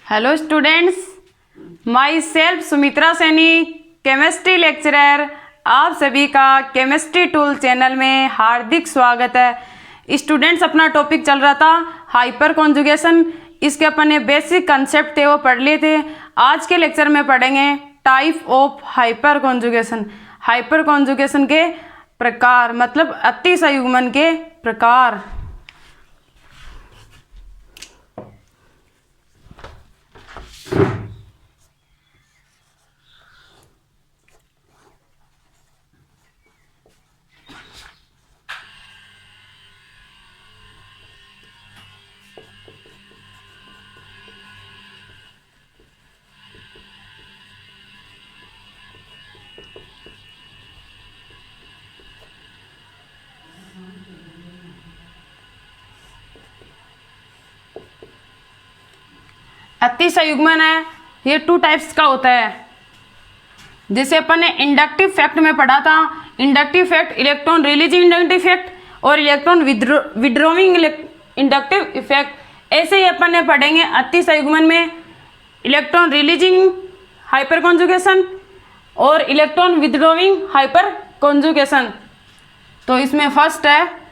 Hello students, my self Sumitra Saini, chemistry lecturer. आप सभी का केमिस्ट्री टूल चैनल में हार्दिक स्वागत है। स्टूडेंट्स, अपना टॉपिक चल रहा था हाइपर कॉन्जुगेशन। इसके अपन ने बेसिक कंसेप्ट थे वो पढ़ लिए थे। आज के लेक्चर में पढ़ेंगे type of hyper conjugation. Hyper conjugation के प्रकार, मतलब अति संयुग्मन के प्रकार। अति संयुग्मन है, ये 2 टाइप्स का होता है। जैसे अपन ने इंडक्टिव फैक्ट में पढ़ा था, inductive fact, electron releasing inductive effect और इलेक्ट्रॉन विड्रॉइंग इंडक्टिव इफेक्ट। ऐसे ही अपन ने पढ़ेंगे अति संयुग्मन में इलेक्ट्रॉन रिलीजिंग हाइपर कॉन्जुगेशन और इलेक्ट्रॉन विड्रॉइंग हाइपर कॉन्जुगेशन। तो इसमें फर्स्ट है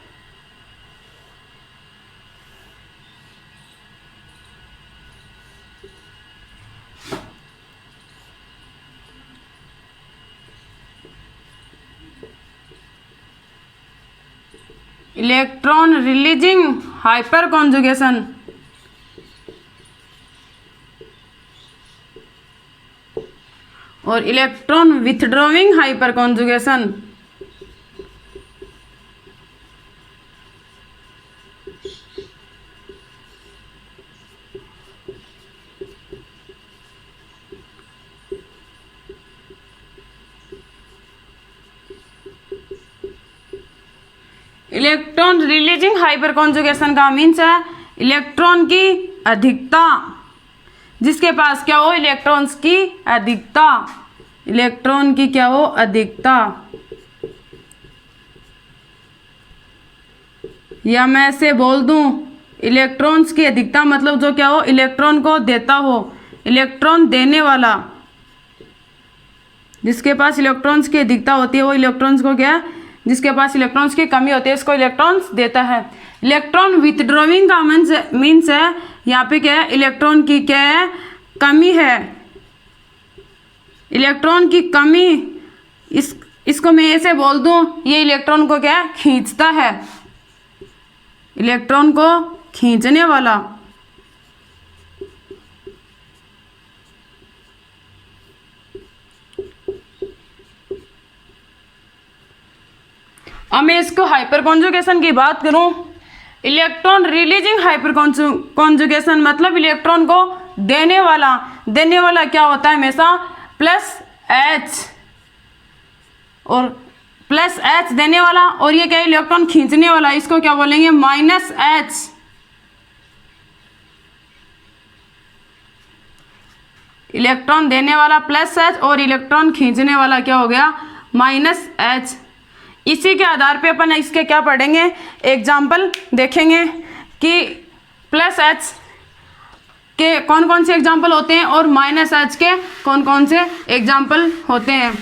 इलेक्ट्रॉन रिलीजिंग हाइपर कॉन्जुगेशन और electron withdrawing hyper conjugation. Electron releasing hyper conjugation का मीन्स है इलेक्ट्रॉन की अधिकता, जिसके पास क्या हो, इलेक्ट्रॉन्स की अधिकता, इलेक्ट्रॉन की क्या हो, अधिकता। या मैं ऐसे बोल दूं, इलेक्ट्रॉन्स की अधिकता मतलब जो क्या हो, इलेक्ट्रॉन को देता हो, इलेक्ट्रॉन देने वाला। जिसके पास इलेक्ट्रॉन्स की अधिकता होती है वो इलेक्ट्रॉन्स को क्या, जिसके पास इलेक्ट्रॉन्स की कमी होती है इसको इलेक्ट्रॉन्स देता है। इलेक्ट्रॉन विथड्रॉइंग का मीन्स है यहाँ पे क्या है, इलेक्ट्रॉन की क्या है, कमी है, इलेक्ट्रॉन की कमी। इसको मैं ऐसे बोल दूं, ये इलेक्ट्रॉन को क्या खींचता है, इलेक्ट्रॉन को खींचने वाला। अब मैं इसको हाइपर कॉन्जुगेशन की बात करूं, इलेक्ट्रॉन रिलीजिंग हाइपर कॉन्जुगेशन मतलब इलेक्ट्रॉन को देने वाला। देने वाला क्या होता है हमेशा प्लस एच, और प्लस एच देने वाला, और ये क्या है, इलेक्ट्रॉन खींचने वाला, इसको क्या बोलेंगे, माइनस एच। इलेक्ट्रॉन देने वाला प्लस एच और इलेक्ट्रॉन खींचने वाला क्या हो गया, माइनस एच। इसी के आधार पे अपन इसके क्या पढ़ेंगे, एग्जाम्पल देखेंगे कि प्लस एच के कौन कौन से एग्जाम्पल होते हैं और माइनस एच के कौन कौन से एग्जाम्पल होते हैं।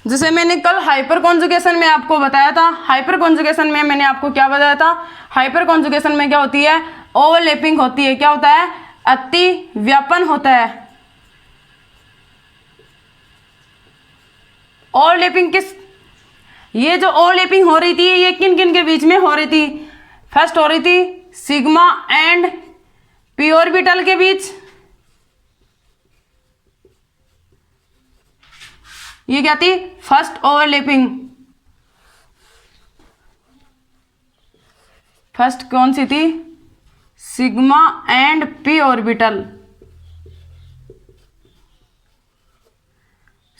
जैसे मैंने कल हाइपर कॉन्जुगेशन में आपको बताया था, हाइपर कॉन्जुगेशन में मैंने आपको क्या बताया था, हाइपर कॉन्जुगेशन में क्या होती है, ओवरलैपिंग होती है। क्या होता है, अति व्यापन होता है। ओवरलैपिंग किस, ये जो ओवरलैपिंग हो रही थी ये किन किन के बीच में हो रही थी, फर्स्ट हो रही थी सिग्मा एंड पी ऑर्बिटल के बीच। ये क्या थी, फर्स्ट ओवरलैपिंग। फर्स्ट कौन सी थी, sigma and P orbital.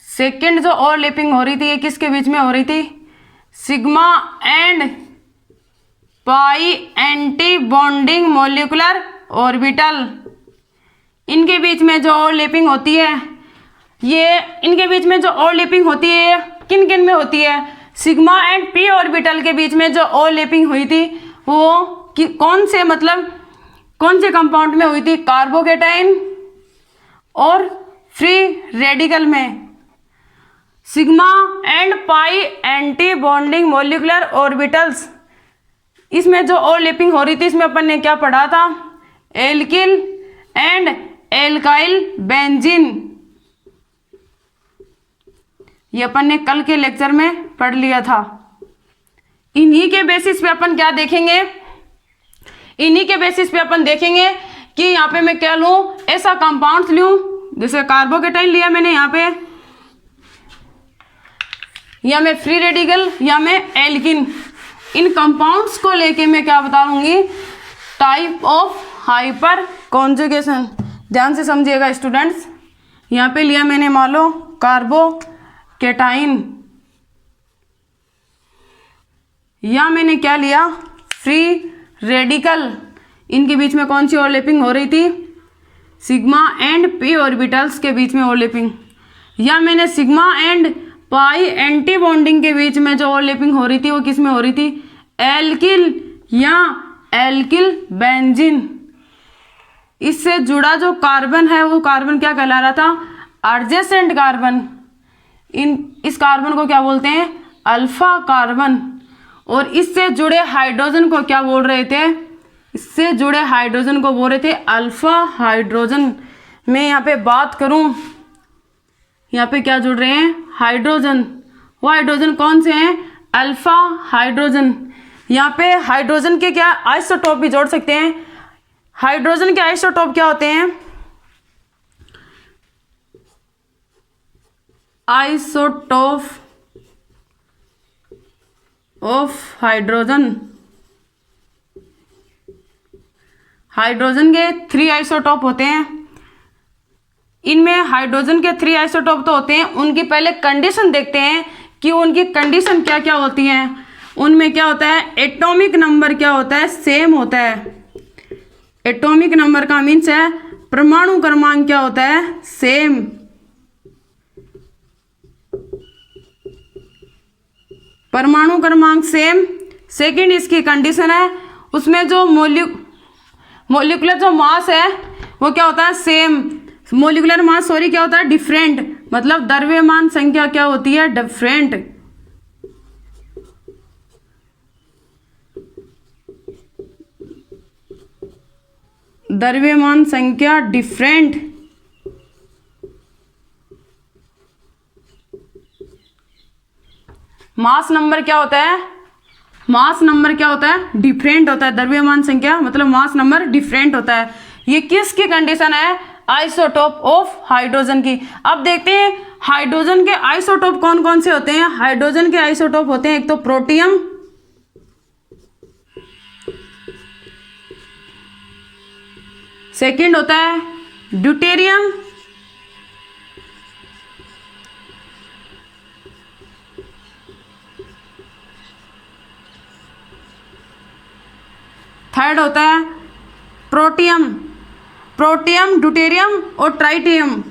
Second जो ओवरलैपिंग हो रही थी ये किसके बीच में हो रही थी, sigma and pi anti bonding molecular orbital. इनके बीच में जो ओवरलैपिंग होती है ये इनके बीच में जो ओवरलैपिंग होती है किन किन में होती है, सिग्मा एंड पी ऑर्बिटल के बीच में जो ओवरलैपिंग हुई थी वो कौन से कंपाउंड में हुई थी, कार्बोकेटाइन और फ्री रेडिकल में। Sigma and pi anti bonding molecular orbitals, इसमें जो ओवरलैपिंग हो रही थी इसमें अपन ने क्या पढ़ा था, एल्किल एंड एल्काइल बेंजीन, ये अपन ने कल के लेक्चर में पढ़ लिया था। इन्हीं के बेसिस पे अपन क्या देखेंगे, इन्हीं के बेसिस पे अपन देखेंगे कि यहाँ पे मैं क्या लूँ, ऐसा कंपाउंड्स लूँ, जैसे कार्बोकेटाइन लिया मैंने यहाँ पे, या मैं फ्री रेडिकल या मैं एल्किन, इन कंपाउंड्स को लेके मैं क्या बताऊंगी, टाइप ऑफ हाइपर कॉन्जुगेशन। ध्यान से समझिएगा स्टूडेंट्स, यहाँ पे लिया मैंने मान लो कार्बोकेटाइन, या मैंने क्या लिया फ्री रेडिकल, इनके बीच में कौन सी ओवरलैपिंग हो रही थी, सिग्मा एंड पी ऑर्बिटल्स के बीच में ओवरलैपिंग, या मैंने sigma and pi anti bonding के बीच में जो ओवरलैपिंग हो रही थी वो किस में हो रही थी, एल्किल या एल्किल बेंजीन। इससे जुड़ा जो कार्बन है वो कार्बन क्या कहला रहा था, एडजेसेंट कार्बन। इस कार्बन को क्या बोलते हैं, अल्फा कार्बन। और इससे जुड़े हाइड्रोजन को क्या बोल रहे थे, इससे जुड़े हाइड्रोजन को बोल रहे थे अल्फा हाइड्रोजन। मैं यहाँ पे बात करूँ, यहाँ पे क्या जुड़ रहे हैं, हाइड्रोजन। वो हाइड्रोजन कौन से हैं, अल्फा हाइड्रोजन। यहाँ पे हाइड्रोजन के क्या आइसोटोप भी जोड़ सकते हैं। हाइड्रोजन के आइसोटोप क्या होते हैं, आइसोटोप ऑफ हाइड्रोजन। हाइड्रोजन के 3 आइसोटोप होते हैं। इनमें हाइड्रोजन के 3 आइसोटोप तो होते हैं, उनकी पहले कंडीशन देखते हैं कि उनकी कंडीशन क्या क्या होती हैं। उनमें क्या होता है, एटॉमिक नंबर क्या होता है, सेम होता है। एटॉमिक नंबर का मीन्स है परमाणु क्रमांक क्या होता है, सेम। परमाणु क्रमांक सेम। सेकंड इसकी कंडीशन है, उसमें जो मोलिकुलर जो मास है वो क्या होता है, सेम। मोलिकुलर मास क्या होता है, डिफरेंट, मतलब द्रव्यमान संख्या क्या होती है, डिफरेंट। द्रव्यमान संख्या डिफरेंट। मास नंबर क्या होता है, मास नंबर क्या होता है, डिफरेंट होता है। द्रव्यमान संख्या मतलब मास नंबर डिफरेंट होता है। ये किसकी कंडीशन है, आइसोटोप ऑफ हाइड्रोजन की। अब देखते हैं हाइड्रोजन के आइसोटोप कौन कौन से होते हैं। हाइड्रोजन के आइसोटोप होते हैं, एक तो प्रोटियम, सेकंड होता है ड्यूटेरियम, थर्ड होता है प्रोटियम, प्रोटियम, ड्यूटेरियम और ट्राइटियम।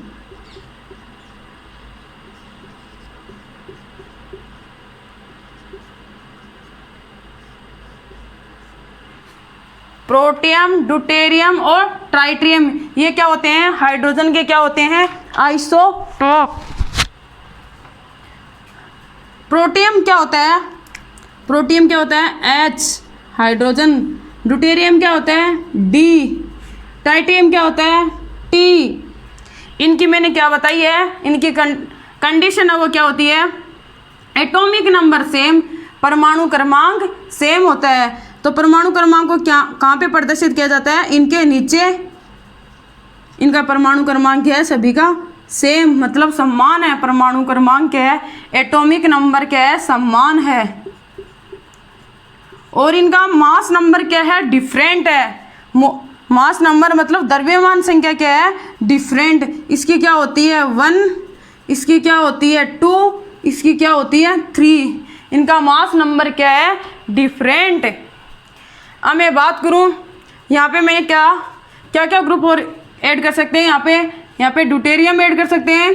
प्रोटियम, ड्यूटेरियम और ट्राइटियम, ये क्या होते हैं, हाइड्रोजन के क्या होते हैं, आइसोटोप। प्रोटियम क्या होता है, प्रोटियम क्या होता है, H हाइड्रोजन। ड्यूटेरियम क्या होता है, D। ट्राइटियम क्या होता है, T। इनकी मैंने क्या बताई है, इनकी कंडीशन है वो क्या होती है, एटॉमिक नंबर सेम, परमाणु क्रमांक सेम होता है। तो परमाणु क्रमांक को क्या कहाँ पे प्रदर्शित किया जाता है, इनके नीचे। इनका परमाणु क्रमांक क्या है, सभी का सेम, मतलब समान है। परमाणु क्रमांक क्या है, एटॉमिक नंबर क्या है, समान है। और इनका मास नंबर क्या है, डिफरेंट है। मास नंबर मतलब द्रव्यमान संख्या क्या है, डिफरेंट। इसकी क्या होती है 1, इसकी क्या होती है 2, इसकी क्या होती है 3। इनका मास नंबर क्या है, डिफरेंट। अब मैं बात करूं, यहाँ पे मैं क्या क्या ग्रुप और ऐड कर सकते हैं। यहाँ पे ड्यूटेरियम ऐड कर सकते हैं,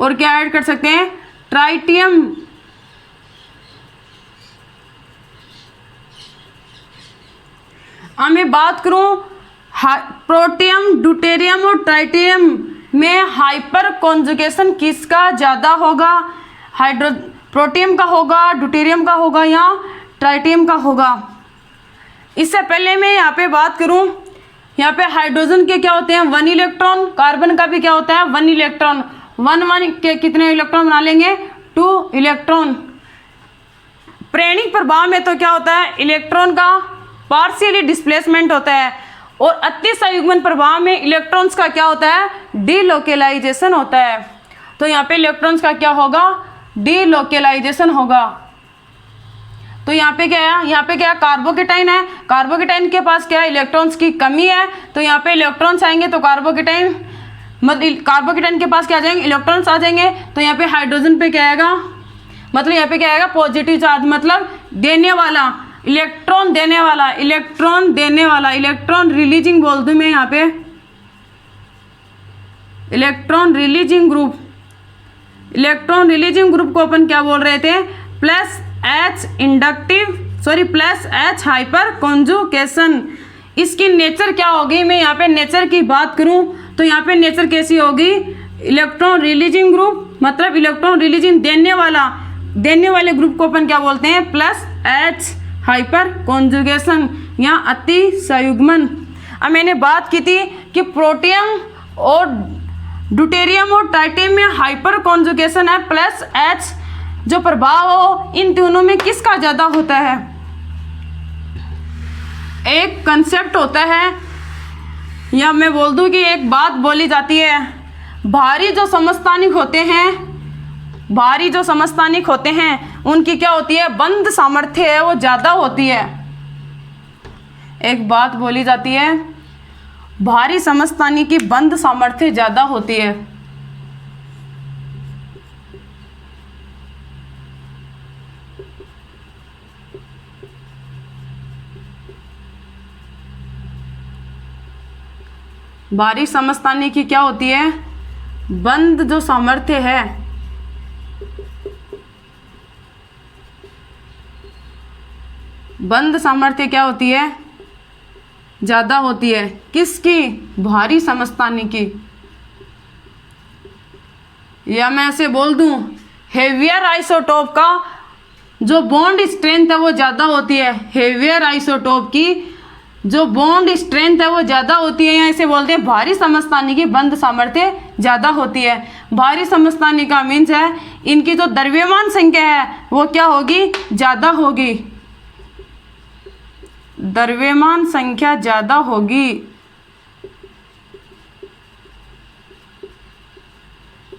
और क्या ऐड कर सकते हैं, ट्राइटियम। अब मैं बात करूं प्रोटियम, ड्यूटेरियम और ट्राइटियम में हाइपर कॉन्जुगेशन किसका ज़्यादा होगा, प्रोटियम का होगा, ड्यूटेरियम का होगा या ट्राइटियम का होगा। इससे पहले मैं यहाँ पे बात करूं, यहाँ पे हाइड्रोजन के क्या होते हैं 1 इलेक्ट्रॉन, कार्बन का भी क्या होता है 1 इलेक्ट्रॉन, 1 के कितने इलेक्ट्रॉन बना लेंगे 2 इलेक्ट्रॉन। प्रेरणिक प्रभाव में तो क्या होता है इलेक्ट्रॉन का पार्शियली डिस्प्लेसमेंट होता है, और अति संयुग्मन प्रभाव में इलेक्ट्रॉन्स का क्या होता है डीलोकेलाइजेशन होता है। तो यहाँ पे इलेक्ट्रॉन्स का क्या होगा डीलोकेलाइजेशन होगा। तो यहाँ पे क्या है, यहाँ पे क्या है कार्बोकेटाइन है, कार्बोकेटाइन के पास क्या है इलेक्ट्रॉन्स की कमी है, तो यहाँ पे इलेक्ट्रॉन्स आएंगे तो कार्बोकेटाइन कार्बोकेटाइन के पास क्या आ जाएंगे इलेक्ट्रॉन्स आ जाएंगे। तो यहाँ पे हाइड्रोजन पे क्या आएगा, मतलब यहाँ पे क्या आएगा पॉजिटिव चार्ज, मतलब देने वाला, इलेक्ट्रॉन देने वाला, इलेक्ट्रॉन देने वाला, इलेक्ट्रॉन रिलीजिंग बोल दूं मैं यहाँ पे, electron releasing group. Electron releasing group को अपन क्या बोल रहे थे प्लस H हाइपर कॉन्जुगेशन। इसकी नेचर क्या होगी, मैं यहाँ पे नेचर की बात करूँ तो यहाँ पे नेचर कैसी होगी, इलेक्ट्रॉन रिलीजिंग ग्रुप, मतलब इलेक्ट्रॉन रिलीजिंग देने वाले ग्रुप को अपन क्या बोलते हैं प्लस H हाइपर कॉन्जुगेशन या अति संयुग्मन। अब मैंने बात की थी कि प्रोटियम और ड्यूटेरियम और ट्राइटियम में हाइपर कॉन्जुगेशन है प्लस H, जो प्रभाव हो इन दोनों में किसका ज़्यादा होता है। एक कंसेप्ट होता है, या मैं बोल दूं कि एक बात बोली जाती है, भारी जो समस्थानिक होते हैं उनकी क्या होती है बंध सामर्थ्य है वो ज़्यादा होती है। एक बात बोली जाती है भारी समस्थानिक की बंध सामर्थ्य ज़्यादा होती है। भारी समस्थानिक की क्या होती है बंध जो सामर्थ्य है, बंध सामर्थ्य क्या होती है ज़्यादा होती है, किसकी भारी समस्थानिक की। या मैं ऐसे बोल दूं हेवियर आइसोटोप का जो बॉन्ड स्ट्रेंथ है वो ज़्यादा होती है, हेवियर आइसोटोप की जो बॉन्ड स्ट्रेंथ है वो ज़्यादा होती है, या इसे बोलते हैं भारी समस्थानिक की बंध सामर्थ्य ज़्यादा होती है। भारी समस्थानिक का मीन्स है इनकी जो द्रव्यमान संख्या है वो क्या होगी ज़्यादा होगी, द्रव्यमान संख्या ज़्यादा होगी।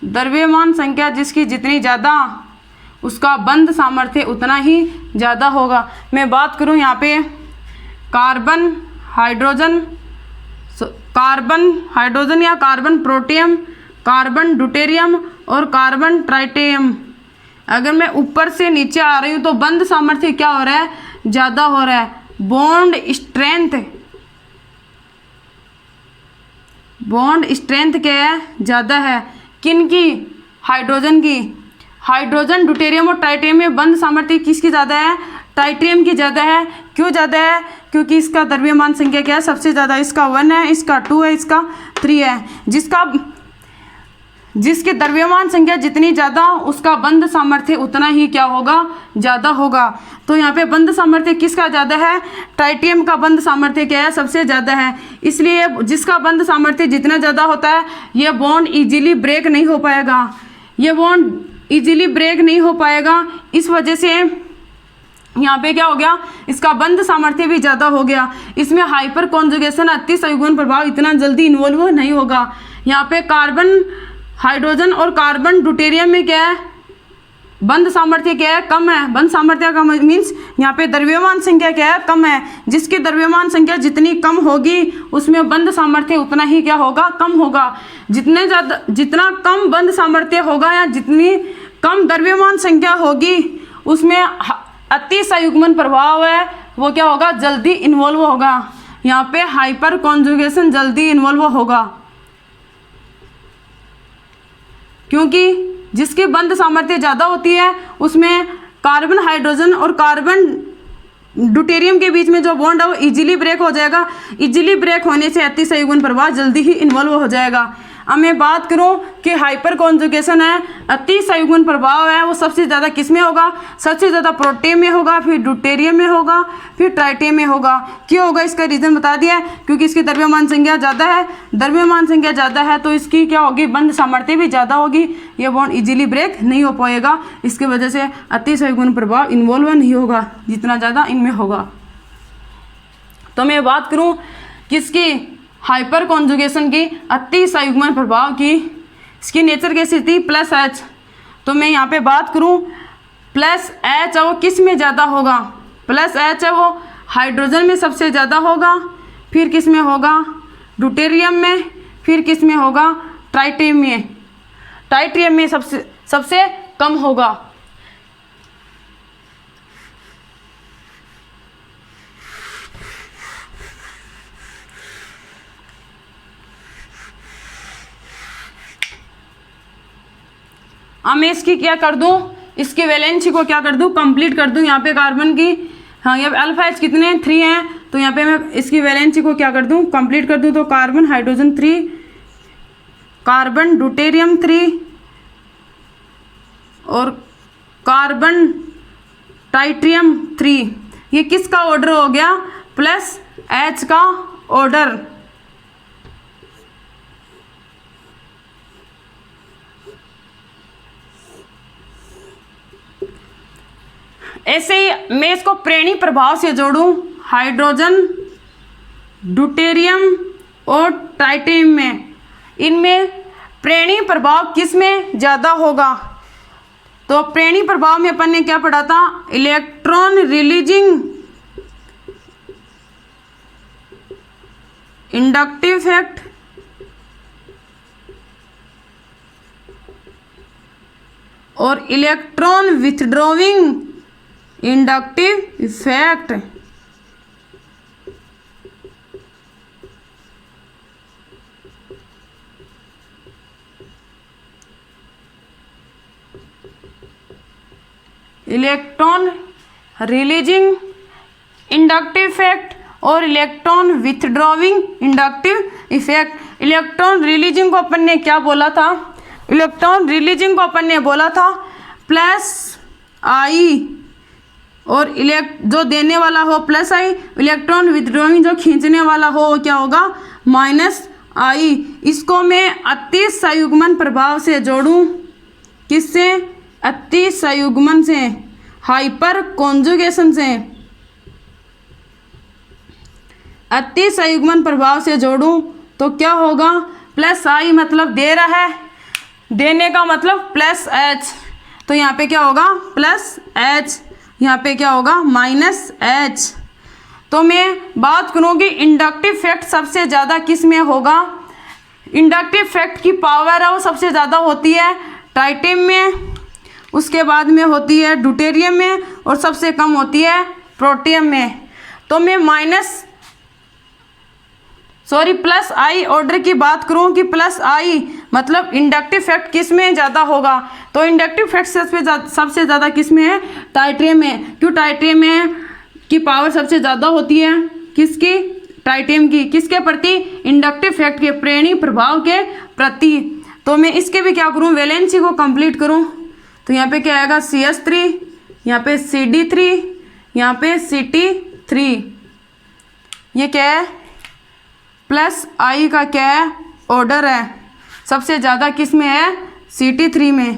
द्रव्यमान संख्या जिसकी जितनी ज़्यादा उसका बंध सामर्थ्य उतना ही ज़्यादा होगा। मैं बात करूँ यहाँ पे कार्बन हाइड्रोजन या कार्बन प्रोटियम, कार्बन ड्यूटेरियम और कार्बन ट्राइटियम, अगर मैं ऊपर से नीचे आ रही हूँ तो बंध सामर्थ्य क्या हो रहा है ज़्यादा हो रहा है। बॉन्ड स्ट्रेंथ क्या है ज़्यादा है, किनकी हाइड्रोजन की। हाइड्रोजन ड्यूटेरियम और ट्राइटियम में बंध सामर्थ्य किसकी ज़्यादा है ट्राइटियम की ज़्यादा है। क्यों ज़्यादा है, क्योंकि इसका द्रव्यमान संख्या क्या है सबसे ज़्यादा, इसका 1 है, इसका 2 है, इसका 3 है। जिसकी द्रव्यमान संख्या जितनी ज़्यादा उसका बंध सामर्थ्य उतना ही क्या होगा ज़्यादा होगा। तो यहाँ पे बंध सामर्थ्य किसका ज़्यादा है ट्राइटियम का बंध सामर्थ्य क्या है सबसे ज़्यादा है। इसलिए जिसका बंध सामर्थ्य जितना ज़्यादा होता है ये बॉन्ड इजीली ब्रेक नहीं हो पाएगा, इस वजह से यहाँ पे क्या हो गया इसका बंध सामर्थ्य भी ज़्यादा हो गया। इसमें हाइपर कॉन्जुगेशन अति संयुग्मन प्रभाव इतना जल्दी इन्वॉल्व नहीं होगा। यहाँ पे कार्बन हाइड्रोजन और कार्बन ड्यूटेरियम में क्या है बंध सामर्थ्य क्या है कम है, बंध सामर्थ्य कम मीन्स यहाँ पे द्रव्यमान संख्या क्या है कम है। जिसकी द्रव्यमान संख्या जितनी कम होगी उसमें बंध सामर्थ्य उतना ही क्या होगा कम होगा। जितना कम बंध सामर्थ्य होगा या जितनी कम द्रव्यमान संख्या होगी उसमें अति संयुग्मन प्रभाव है वो क्या होगा जल्दी इन्वॉल्व होगा। यहाँ पे हाइपर कॉन्जुगेशन जल्दी इन्वॉल्व होगा क्योंकि जिसकी बंध सामर्थ्य ज़्यादा होती है उसमें कार्बन हाइड्रोजन और कार्बन ड्यूटेरियम के बीच में जो बॉन्ड है वो इजीली ब्रेक हो जाएगा। इजीली ब्रेक होने से अतिसंयुग्मन प्रभाव जल्दी ही इन्वॉल्व हो जाएगा। अब मैं बात करूं कि हाइपर कॉन्जुगेशन है, अतिसंयुग्मन प्रभाव है, वो सबसे ज़्यादा किस में होगा? सबसे ज़्यादा प्रोटियम में होगा, फिर ड्यूटेरियम में होगा, फिर ट्राइटियम में होगा। क्यों होगा इसका रीज़न बता दिया है, क्योंकि इसकी द्रव्यमान संख्या ज़्यादा है। द्रव्यमान संख्या ज़्यादा है तो इसकी क्या होगी? बंध सामर्थ्य भी ज़्यादा होगी, ये बॉन्ड इजीली ब्रेक नहीं हो पाएगा। इसकी वजह से अतिसंयुग्मन प्रभाव इन्वॉल्व नहीं होगा जितना ज़्यादा इनमें होगा। तो मैं बात करूँ किसकी? हाइपर कॉन्जुगेशन की, अतिसंयुग्मन प्रभाव की। इसकी नेचर कैसी थी? Plus H. तो मैं यहाँ पे बात करूँ प्लस एच है वो किस में ज़्यादा होगा? प्लस एच है वो हाइड्रोजन में सबसे ज़्यादा होगा, फिर किस में होगा? ड्यूटेरियम में, फिर किस में होगा? ट्राइटियम में। ट्राइटियम में सबसे कम होगा। अब मैं इसकी क्या कर दूं? इसकी वैलेंसी को क्या कर दूं? कंप्लीट कर दूं। यहाँ पे कार्बन की, हाँ यहाँ पे अल्फा एच कितने हैं? 3 हैं, तो यहाँ पे मैं इसकी वैलेंसी को क्या कर दूं? कंप्लीट कर दूं। तो कार्बन हाइड्रोजन 3, कार्बन ड्यूटेरियम 3 और कार्बन ट्राइटियम 3। ये किसका ऑर्डर हो गया? प्लस एच का ऑर्डर। ऐसे ही मैं इसको प्रेणी प्रभाव से जोड़ूं, हाइड्रोजन, ड्यूटेरियम और ट्राइटियम में, इनमें प्रेणी प्रभाव किस में ज़्यादा होगा? तो प्रेणी प्रभाव में अपन ने क्या पढ़ा था? इलेक्ट्रॉन रिलीजिंग इंडक्टिव इफेक्ट और electron withdrawing inductive effect. Electron releasing inductive effect और electron withdrawing inductive effect. Electron releasing को अपन ने क्या बोला था? इलेक्ट्रॉन रिलीजिंग को अपन ने बोला था प्लस आई, और जो देने वाला हो प्लस आई, इलेक्ट्रॉन विथड्रॉइंग जो खींचने वाला हो वो क्या होगा? माइनस आई। इसको मैं अतिसंयुग्मन प्रभाव से जोड़ूं, किससे? अतिसंयुग्मन से, हाइपर कॉन्जुगेशन से। अतिसंयुग्मन प्रभाव से जोड़ूं तो क्या होगा? प्लस आई मतलब दे रहा है, देने का मतलब प्लस एच, तो यहाँ पे क्या होगा? Plus H. यहाँ पे क्या होगा? Minus H. तो मैं बात करूँगी इंडक्टिव इफेक्ट सबसे ज़्यादा किस में होगा? इंडक्टिव इफेक्ट की पावर है वो सबसे ज़्यादा होती है ट्राइटियम में, उसके बाद में होती है ड्यूटेरियम में, और सबसे कम होती है प्रोटियम में। तो मैं प्लस आई ऑर्डर की बात करूं कि प्लस आई मतलब इंडक्टिव इफेक्ट किस में ज़्यादा होगा? तो इंडक्टिव इफेक्ट सबसे ज़्यादा किस में है? ट्राइटियम में। क्यों? ट्राइटियम में की पावर सबसे ज़्यादा होती है, किसकी? ट्राइटियम की। किसके प्रति? इंडक्टिव इफेक्ट के, प्रेणी प्रभाव के प्रति। तो मैं इसके भी क्या करूँ? वैलेंसी को कंप्लीट करूँ। तो यहाँ पे क्या आएगा? CS3, यहाँ पे CD3, यहाँ पे CT3। ये क्या है? प्लस आई का क्या है? ऑर्डर है। सबसे ज़्यादा किस में है? CT3 में,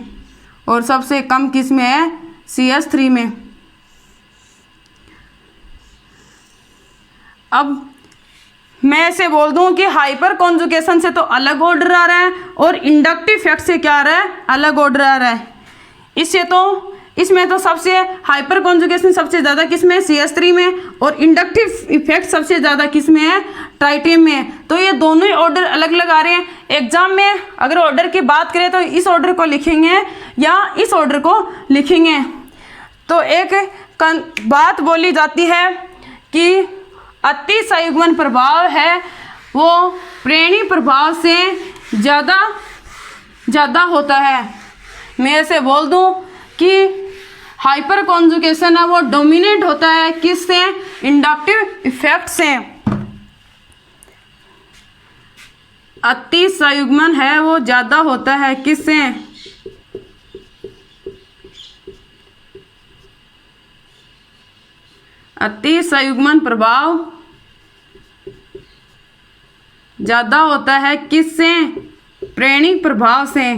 और सबसे कम किस में है? CS3 में। अब मैं ऐसे बोल दूं कि हाइपर कॉन्जुगेशन से तो अलग ऑर्डर आ रहा है और इंडक्टिव इफेक्ट से क्या आ रहा है? अलग ऑर्डर आ रहा है। इसमें तो सबसे हाइपर कॉन्जुगेशन सबसे ज़्यादा किस में? CS3 में, और इंडक्टिव इफेक्ट सबसे ज़्यादा किस में है? ट्राइटियम में। तो ये दोनों ही ऑर्डर अलग अलग आ रहे हैं। एग्जाम में अगर ऑर्डर की बात करें तो इस ऑर्डर को लिखेंगे या इस ऑर्डर को लिखेंगे। तो एक बात बोली जाती है कि अतिसंयुग्मन प्रभाव है वो प्रेणी प्रभाव से ज़्यादा होता है। मैं ऐसे बोल दूं कि हाइपर कॉन्जुगेशन है वो डोमिनेट होता है किससे, इंडक्टिव इफेक्ट से। अति संयुग्मन है वो ज्यादा होता है किससे, अति संयुग्मन प्रभाव ज्यादा होता है किससे, प्रेरणिक प्रभाव से।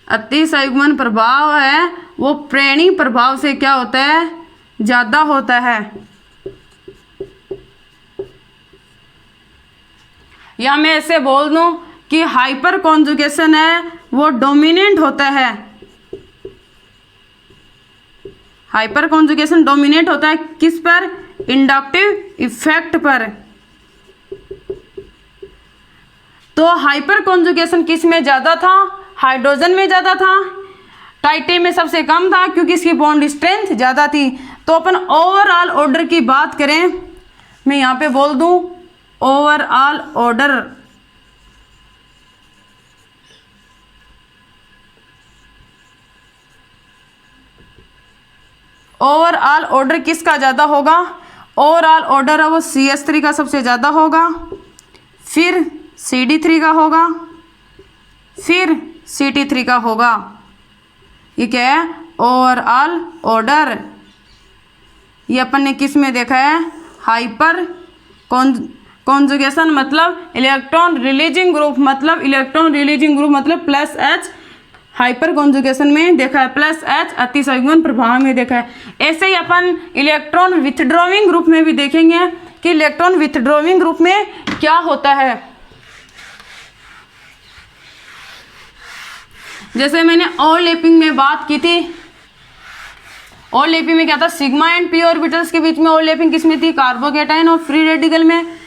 अति संयुग्मन प्रभाव है वो प्रेरणिक प्रभाव से क्या होता है, ज्यादा होता है। या मैं ऐसे बोल दूं कि हाइपर कॉन्जुगेशन है वो डोमिनेंट होता है, हाइपर कॉन्जुगेशन डोमिनेट होता है किस पर, इंडक्टिव इफेक्ट पर। तो हाइपर कॉन्जुगेशन किस में ज़्यादा था, हाइड्रोजन में ज़्यादा था, टाइटेनियम में सबसे कम था क्योंकि इसकी बॉन्ड स्ट्रेंथ ज़्यादा थी। तो अपन ओवरऑल ऑर्डर की बात करें, मैं यहाँ पे बोल दूं ओवरऑल ऑर्डर, ओवरऑल ऑर्डर किसका ज़्यादा होगा, ओवरऑल ऑर्डर है वो CH3 का सबसे ज़्यादा होगा, फिर CD3 का होगा, फिर CT3 का होगा। ये क्या है, ओवरऑल ऑर्डर। ये अपन ने किस में देखा है, हाइपर कॉन्जुगेशन मतलब इलेक्ट्रॉन रिलीजिंग ग्रुप, मतलब इलेक्ट्रॉन रिलीजिंग ग्रुप मतलब +H हाइपर कॉन्जुगेशन में देखा है, +H अति संयुग्मन प्रभाव में देखा है। ऐसे ही अपन इलेक्ट्रॉन विथड्रॉइंग ग्रुप में भी देखेंगे कि इलेक्ट्रॉन विथड्रॉइंग ग्रुप में क्या होता है। जैसे मैंने ओवरलैपिंग में बात की थी, ओवरलैपिंग में क्या था, सिग्मा एंड पी ऑर्बिटल्स के बीच में ओवरलैपिंग किस में थी, कार्बोकेटाइन और फ्री रेडिकल में।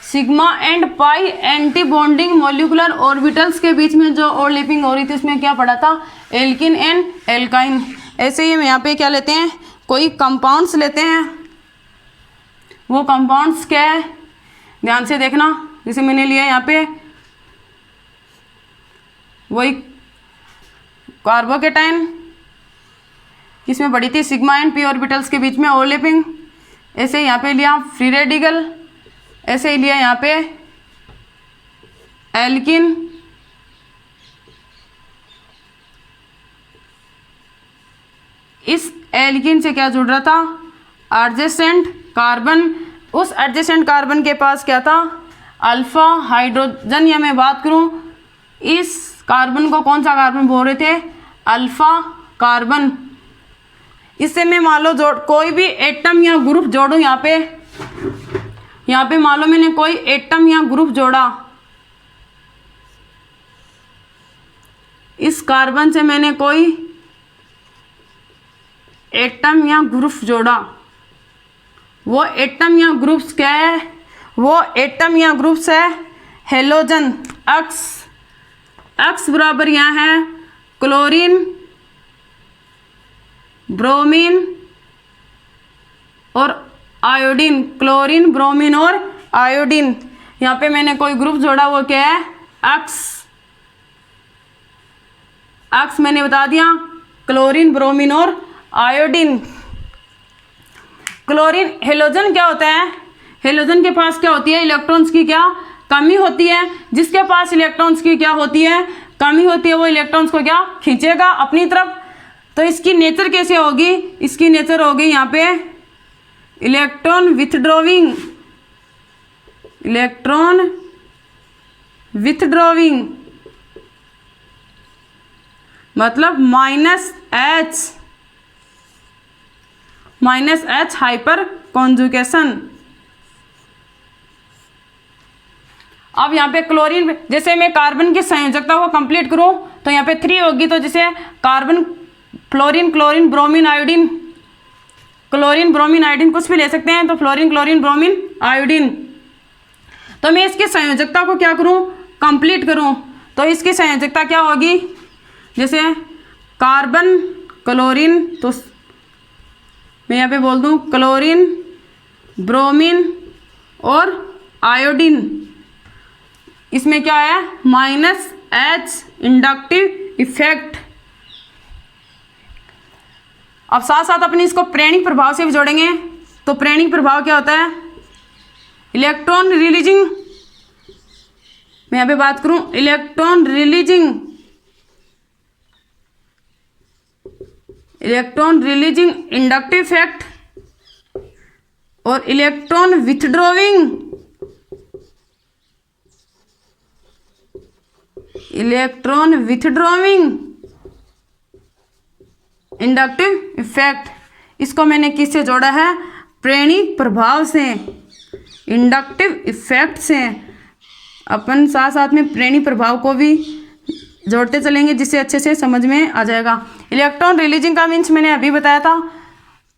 Sigma and pi anti bonding molecular orbitals के बीच में जो ओवरलैपिंग हो रही थी उसमें क्या पड़ा था, एल्किन एंड एल्काइन। ऐसे ही हम यहाँ पे क्या लेते हैं, कोई कंपाउंड्स लेते हैं। वो कंपाउंड्स क्या है, ध्यान से देखना। जैसे मैंने लिया यहाँ पे वही कार्बोकेटाइन, इसमें बड़ी थी सिग्मा एंड पी ऑर्बिटल्स के बीच में ओवरलैपिंग। ऐसे यहाँ पे लिया फ्री रेडिकल, ऐसे ही लिया यहाँ पे एल्किन, इस एल्किन से क्या जुड़ रहा था, एडजेसेंट कार्बन। उस एडजेसेंट कार्बन के पास क्या था, अल्फा हाइड्रोजन। या मैं बात करूं इस कार्बन को कौन सा कार्बन बोल रहे थे, अल्फा कार्बन। इससे मैं मान लो कोई भी एटम या ग्रुप जोड़ूं, यहाँ पे मान लो मैंने कोई एटम या ग्रुप जोड़ा, इस कार्बन से मैंने कोई एटम या ग्रुप जोड़ा। वो एटम या ग्रुप्स क्या है, वो एटम या ग्रुप्स है हेलोजन। एक्स बराबर यहाँ है क्लोरीन, ब्रोमीन और आयोडीन, क्लोरीन ब्रोमीन और आयोडीन। यहाँ पे मैंने कोई ग्रुप जोड़ा, वो क्या है, एक्स मैंने बता दिया, क्लोरीन ब्रोमीन और आयोडीन। क्लोरीन हेलोजन क्या होता है, हेलोजन के पास क्या होती है, इलेक्ट्रॉन्स की क्या कमी होती है। जिसके पास इलेक्ट्रॉन्स की क्या होती है, कमी होती है, वो इलेक्ट्रॉन्स को क्या खींचेगा अपनी तरफ। तो इसकी नेचर कैसे होगी, इसकी नेचर होगी यहाँ पे इलेक्ट्रॉन विथड्रॉविंग, इलेक्ट्रॉन विथड्रॉविंग मतलब -H हाइपर कॉन्जुगेशन। अब यहाँ पे क्लोरीन, जैसे मैं कार्बन की संयोजकता को कंप्लीट करूँ तो यहाँ पे 3 होगी। तो जैसे carbon fluorine chlorine bromine iodine, chlorine bromine iodine कुछ भी ले सकते हैं, तो फ्लोरीन क्लोरीन ब्रोमीन आयोडीन। तो मैं इसकी संयोजकता को क्या करूं, कंप्लीट करूं। तो इसकी संयोजकता क्या होगी, जैसे कार्बन क्लोरीन, तो मैं यहाँ पे बोल दूं क्लोरीन ब्रोमीन और आयोडीन। इसमें क्या है एच इंडक्टिव इफेक्ट। अब साथ साथ अपनी इसको प्रेरणिक प्रभाव से भी जोड़ेंगे। तो प्रेरणिक प्रभाव क्या होता है? इलेक्ट्रॉन रिलीजिंग, मैं यहाँ पे बात करूं इलेक्ट्रॉन रिलीजिंग इंडक्टिव इफेक्ट और इलेक्ट्रॉन विथड्रॉविंग इंडक्टिव इफेक्ट। इसको मैंने किससे जोड़ा है? प्रेरणिक प्रभाव से, इंडक्टिव इफेक्ट से। अपन साथ साथ में प्रेरणिक प्रभाव को भी जोड़ते चलेंगे जिससे अच्छे से समझ में आ जाएगा। इलेक्ट्रॉन रिलीजिंग का मीन्स मैंने अभी बताया था,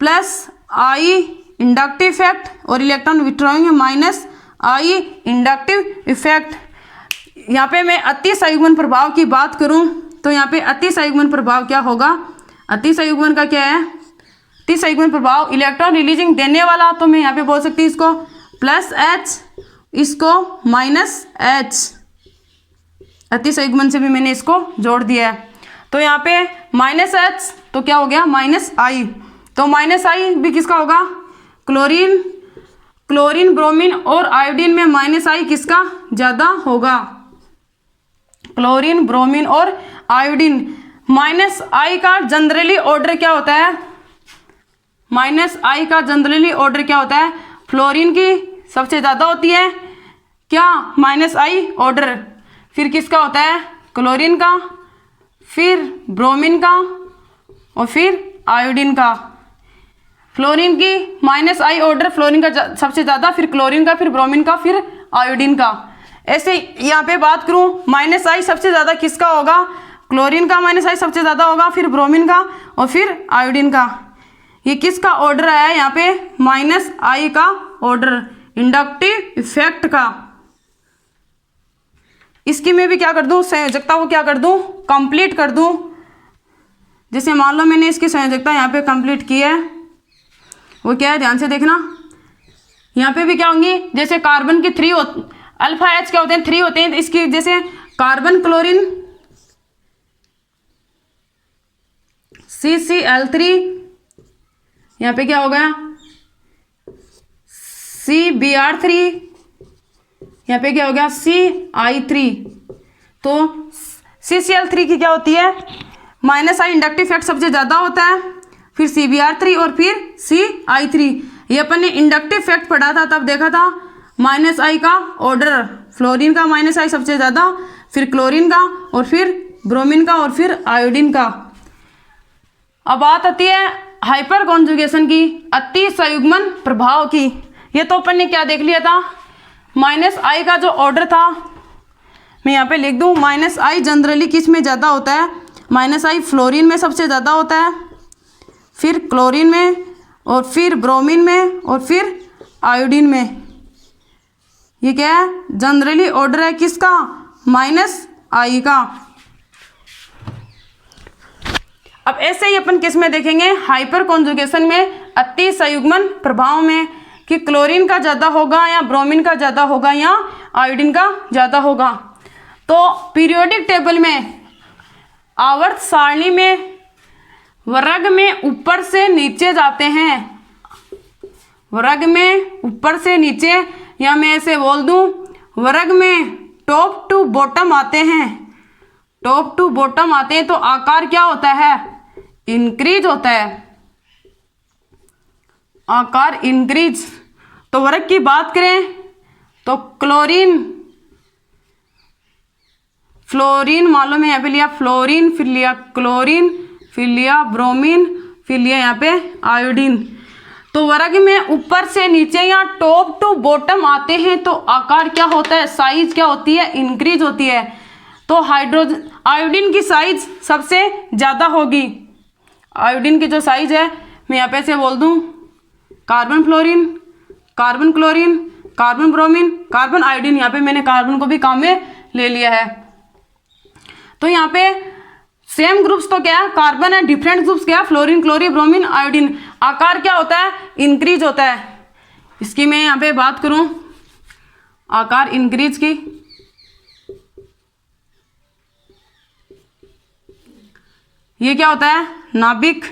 प्लस आई इंडक्टिव इफेक्ट और इलेक्ट्रॉन विथड्रॉइंग माइनस आई इंडक्टिव इफेक्ट। यहाँ पे मैं अति संयुग्मन प्रभाव की बात करूँ तो यहाँ पे अति संयुग्मन प्रभाव क्या होगा? अति संयुग्मन का क्या है? अति संयुग्मन प्रभाव इलेक्ट्रॉन रिलीजिंग देने वाला, तो मैं यहाँ पे बोल सकती हूँ इसको प्लस एच, इसको माइनस एच। अति संयुग्मन से भी मैंने इसको जोड़ दिया है। तो यहाँ पे माइनस एच तो क्या हो गया? माइनस आई। तो माइनस आई भी किसका होगा? क्लोरीन ब्रोमीन और आयोडीन में माइनस आई किसका ज़्यादा होगा? क्लोरीन ब्रोमीन और आयोडीन। माइनस आई का जनरली ऑर्डर क्या होता है? माइनस आई का जनरली ऑर्डर क्या होता है? फ्लोरीन की सबसे ज़्यादा होती है क्या? Minus I order. फिर किसका होता है? क्लोरीन का, फिर ब्रोमीन का और फिर आयोडीन का। फ्लोरीन की माइनस आई ऑर्डर, फ्लोरीन का सबसे ज़्यादा, फिर क्लोरीन का, फिर ब्रोमीन का, फिर आयोडीन का। ऐसे यहाँ पे बात करूँ माइनस आई सबसे ज़्यादा किसका होगा? क्लोरीन का माइनस आई सबसे ज़्यादा होगा, फिर ब्रोमीन का और फिर आयोडीन का। ये किसका ऑर्डर आया यहाँ पे? माइनस आई का ऑर्डर, इंडक्टिव इफेक्ट का। इसकी मैं भी क्या कर दूं? संयोजकता को क्या कर दूं? कंप्लीट कर दूं। जैसे मान लो मैंने इसकी संयोजकता यहाँ पे कंप्लीट की है, वो क्या है ध्यान से देखना। यहाँ पे भी क्या होंगी? जैसे कार्बन की 3 अल्फा एच क्या होते हैं? 3 होते हैं। इसकी जैसे कार्बन क्लोरीन CCl3, यहाँ पे क्या हो गया? CBr3, यहाँ पे क्या हो गया? CI3। तो CCl3 की क्या होती है? माइनस आई इंडक्टिव इफेक्ट सबसे ज़्यादा होता है, फिर CBr3 और फिर CI3। ये अपन ने इंडक्टिव इफेक्ट पढ़ा था, तब देखा था माइनस आई का ऑर्डर, फ्लोरीन का माइनस आई सबसे ज़्यादा, फिर क्लोरीन का और फिर ब्रोमीन का और फिर आयोडीन का। अब बात आती है हाइपर कॉन्जुगेशन की, अति संयुग्मन प्रभाव की। ये तो अपन ने क्या देख लिया था? माइनस आई का जो ऑर्डर था, मैं यहाँ पे लिख दूँ, माइनस आई जनरली किस में ज़्यादा होता है? माइनस आई फ्लोरीन में सबसे ज़्यादा होता है, फिर क्लोरीन में और फिर ब्रोमीन में और फिर आयोडीन में। ये क्या है? जनरली ऑर्डर है किसका? माइनस आई का। अब ऐसे ही अपन किस में देखेंगे? हाइपर कॉन्जुगेशन में, अति संयुग्मन प्रभाव में, कि क्लोरीन का ज़्यादा होगा या ब्रोमीन का ज़्यादा होगा या आयोडीन का ज़्यादा होगा। तो पीरियोडिक टेबल में, आवर्त सारणी में वर्ग में ऊपर से नीचे जाते हैं, वर्ग में ऊपर से नीचे, या मैं ऐसे बोल दूं वर्ग में टॉप टू बॉटम आते हैं, टॉप टू बॉटम आते हैं, तो आकार क्या होता है? इंक्रीज होता है, आकार इंक्रीज। तो वर्ग की बात करें तो क्लोरीन, फ्लोरीन मान लो मैं यहाँ पे लिया फ्लोरीन, फिर लिया क्लोरीन, फिर लिया ब्रोमीन, फिर लिया यहाँ पे आयोडीन। तो वर्ग में ऊपर से नीचे या टॉप टू बॉटम आते हैं तो आकार क्या होता है? साइज क्या होती है? इंक्रीज होती है। तो हाइड्रोजन आयोडीन की साइज सबसे ज़्यादा होगी। आयोडीन की जो साइज है, मैं यहाँ पे से बोल दूँ carbon fluorine, carbon chlorine, carbon bromine, carbon iodine. यहाँ पे मैंने कार्बन को भी काम में ले लिया है। तो यहाँ पे सेम ग्रुप्स तो क्या है? कार्बन है, डिफरेंट ग्रुप्स क्या है? Fluorine, chlorine, bromine, iodine. आकार क्या होता है? इंक्रीज होता है। इसकी मैं यहाँ पे बात करूँ आकार इंक्रीज की, ये क्या होता है, नाभिक।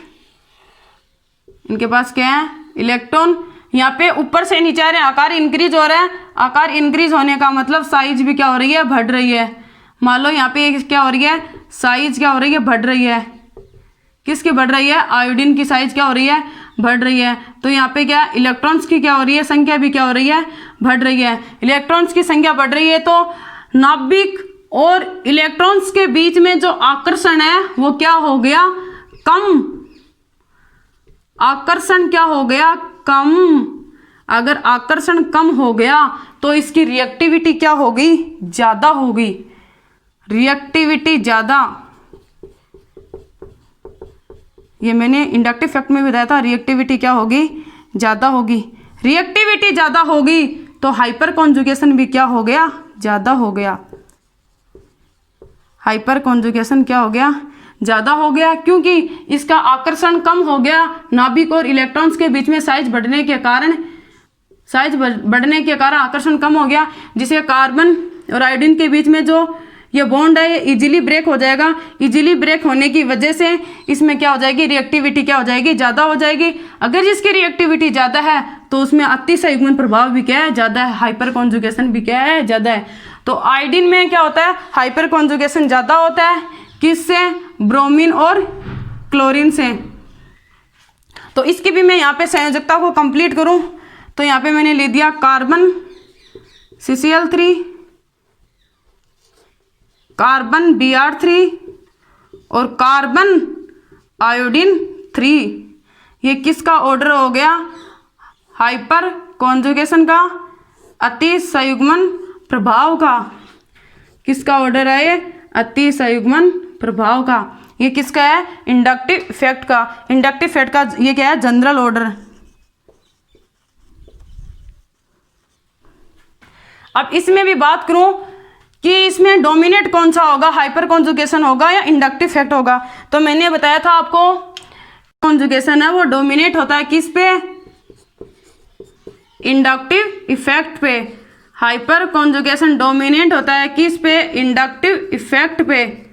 इनके पास क्या है, इलेक्ट्रॉन। यहाँ पे ऊपर से नीचे आ रहे हैं, आकार इंक्रीज हो रहा है। आकार इंक्रीज होने का मतलब साइज भी क्या हो रही है, बढ़ रही है। मान लो यहाँ पे क्या हो रही है, साइज क्या हो रही है, बढ़ रही है। किसकी बढ़ रही है, आयोडीन की साइज क्या हो रही है, बढ़ रही है। तो यहाँ पे क्या, इलेक्ट्रॉन्स की क्या हो रही है, संख्या भी क्या हो रही है, बढ़ रही है। इलेक्ट्रॉन्स की संख्या बढ़ रही है तो नाभिक और इलेक्ट्रॉन्स के बीच में जो आकर्षण है वो क्या हो गया, कम। आकर्षण क्या हो गया, कम। अगर आकर्षण कम हो गया तो इसकी रिएक्टिविटी क्या होगी, ज्यादा होगी। रिएक्टिविटी ज्यादा, ये मैंने इंडक्टिव फैक्ट में बताया था, रिएक्टिविटी क्या होगी, ज्यादा होगी। रिएक्टिविटी ज्यादा होगी तो हाइपर कॉन्जुगेशन भी क्या हो गया, ज्यादा हो गया। हाइपर कॉन्जुगेशन क्या हो गया, ज्यादा हो गया, क्योंकि इसका आकर्षण कम हो गया। नाभिक और इलेक्ट्रॉन्स के बीच में साइज बढ़ने के कारण आकर्षण कम हो गया, जिससे कार्बन और आयोडीन के बीच में जो ये बॉन्ड है ये इजीली ब्रेक हो जाएगा। इजीली ब्रेक होने की वजह से इसमें क्या हो जाएगी, रिएक्टिविटी क्या हो जाएगी, ज़्यादा हो जाएगी। अगर जिसकी रिएक्टिविटी ज़्यादा है तो उसमें अतिसंयुग्मन प्रभाव भी क्या है, ज़्यादा है। हाइपर कॉन्जुगेशन भी क्या है, ज़्यादा है। तो आयोडीन में क्या होता है, हाइपर कॉन्जुगेशन ज़्यादा होता है। किससे, ब्रोमीन और क्लोरीन से। तो इसकी भी मैं यहाँ पे संयोजकता को कंप्लीट करूँ तो यहाँ पे मैंने ले दिया कार्बन CCl3, कार्बन Br3 और कार्बन आयोडीन 3। ये किसका ऑर्डर हो गया, हाइपर कॉन्जुगेशन का, अतिसंयुग्मन प्रभाव का। किसका ऑर्डर है ये, अतिसंयुग्मन प्रभाव का। ये किसका है, इंडक्टिव इफेक्ट का। इंडक्टिव इफेक्ट का ये क्या है, जनरल ऑर्डर। अब इसमें भी बात करूं कि इसमें डोमिनेट कौन सा होगा, हाइपर कॉन्जुगेशन होगा या इंडक्टिव इफेक्ट होगा। तो मैंने बताया था आपको कॉन्जुगेशन है वो डोमिनेट होता है किस पे, इंडक्टिव इफेक्ट पे। हाइपर कॉन्जुगेशन डोमिनेट होता है किस पे, इंडक्टिव इफेक्ट पे।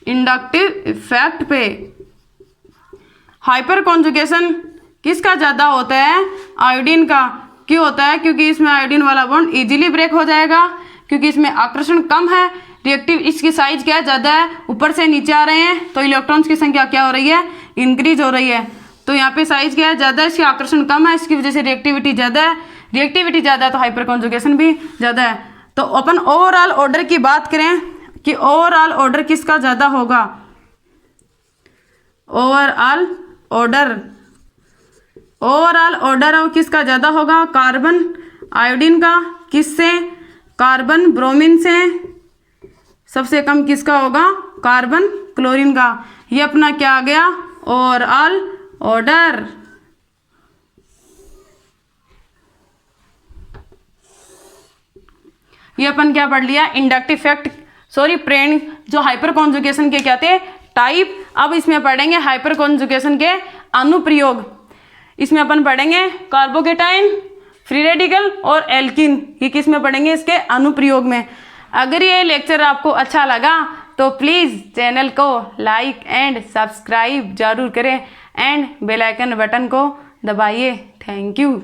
इंडक्टिव इफेक्ट पे हाइपर कॉन्जुगेशन किसका ज़्यादा होता है, आयोडीन का। क्यों होता है, क्योंकि इसमें आयोडीन वाला बॉन्ड इजीली ब्रेक हो जाएगा, क्योंकि इसमें आकर्षण कम है। रिएक्टिव इसकी साइज क्या है, ज़्यादा है, ऊपर से नीचे आ रहे हैं तो इलेक्ट्रॉन्स की संख्या क्या हो रही है, इंक्रीज हो रही है। तो यहाँ पे साइज क्या है, ज़्यादा है, इसकी आकर्षण कम है, इसकी वजह से रिएक्टिविटी ज़्यादा है। रिएक्टिविटी ज़्यादा है तो हाइपर कॉन्जुगेशन भी ज़्यादा है। तो अपन ओवरऑल ऑर्डर की बात करें कि ओवरऑल ऑर्डर किसका ज़्यादा होगा, ओवरऑल ऑर्डर किसका ज़्यादा होगा, कार्बन आयोडीन का। किससे, कार्बन ब्रोमीन से। सबसे कम किसका होगा, कार्बन क्लोरीन का। ये अपना क्या आ गया, ओवरऑल ऑर्डर। ये अपन क्या पढ़ लिया, इंडक्टिव इफेक्ट, प्रेरण जो हाइपर कॉन्जुगेशन के क्या थे, टाइप। अब इसमें पढ़ेंगे हाइपर कॉन्जुगेशन के अनुप्रयोग। इसमें अपन पढ़ेंगे कार्बोकेटाइन, फ्री रेडिकल और एल्किन। ये किस में पढ़ेंगे, इसके अनुप्रयोग में। अगर ये लेक्चर आपको अच्छा लगा तो प्लीज़ चैनल को लाइक एंड सब्सक्राइब जरूर करें एंड बेल आइकन बटन को दबाइए। Thank you.